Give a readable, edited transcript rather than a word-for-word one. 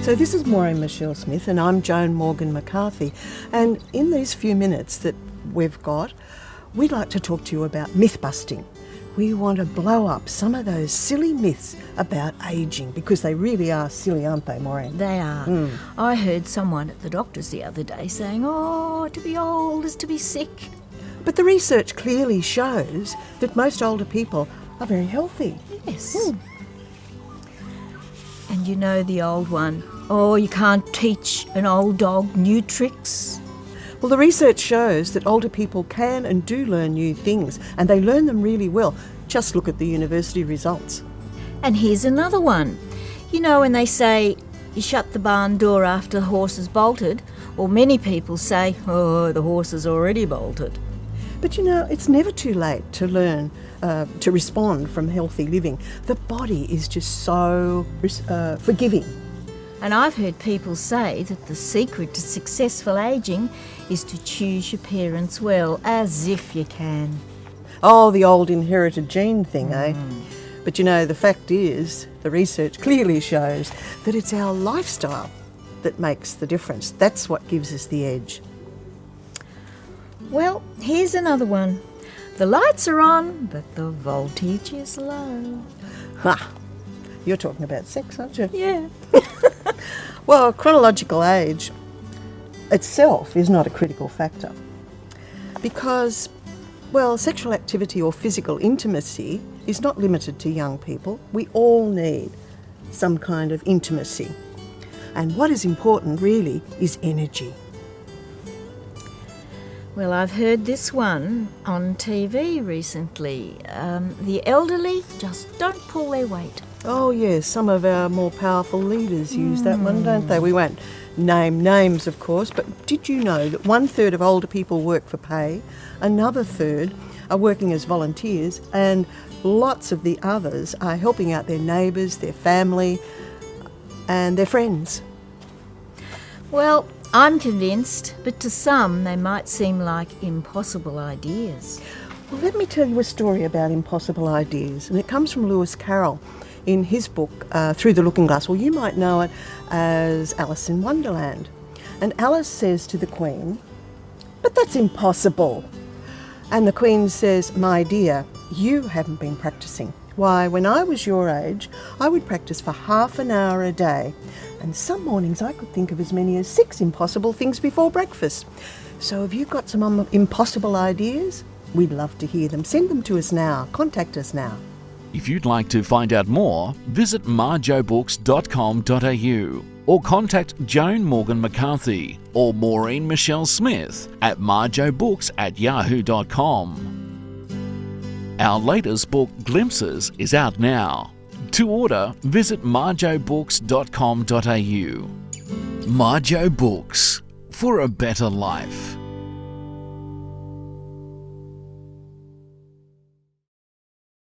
So this is Maureen Michelle Smith and I'm Joan Morgan McCarthy, and in these few minutes that we've got, we'd like to talk to you about myth busting. We want to blow up some of those silly myths about ageing, because they really are silly, aren't they, Maureen? They are. I heard someone at the doctor's the other day saying, oh, to be old is to be sick. But the research clearly shows that most older people are very healthy. Yes. And you know the old one, oh, you can't teach an old dog new tricks. Well, the research shows that older people can and do learn new things, and they learn them really well. Just look at the university results. And here's another one. You know when they say you shut the barn door after the horse has bolted, or many people say, oh, the horse has already bolted. But you know, it's never too late to learn to respond from healthy living. The body is just so forgiving. And I've heard people say that the secret to successful ageing is to choose your parents well, as if you can. Oh, the old inherited gene thing, eh? But you know, the fact is, the research clearly shows that it's our lifestyle that makes the difference. That's what gives us the edge. Well, here's another one. The lights are on, but the voltage is low. Ha! You're talking about sex, aren't you? Yeah. Well, chronological age itself is not a critical factor because, well, sexual activity or physical intimacy is not limited to young people. We all need some kind of intimacy. And what is important really is energy. Well, I've heard this one on TV recently. The elderly just don't pull their weight. Oh yes, some of our more powerful leaders use that one, don't they? We won't name names, of course, but did you know that 1/3 of older people work for pay, another third are working as volunteers, and lots of the others are helping out their neighbours, their family and their friends? Well, I'm convinced, but to some they might seem like impossible ideas. Well, let me tell you a story about impossible ideas, and it comes from Lewis Carroll in his book, Through the Looking Glass. Well, you might know it as Alice in Wonderland. And Alice says to the Queen, "But that's impossible." And the Queen says, "My dear, you haven't been practicing. Why, when I was your age, I would practice for half an hour a day. And some mornings I could think of as many as 6 impossible things before breakfast. So have you got some impossible ideas? We'd love to hear them. Send them to us now. Contact us now." If you'd like to find out more, visit marjobooks.com.au or contact Joan Morgan McCarthy or Maureen Michelle Smith at marjobooks@yahoo.com. Our latest book, Glimpses, is out now. To order, visit marjobooks.com.au. Marjo Books, for a better life.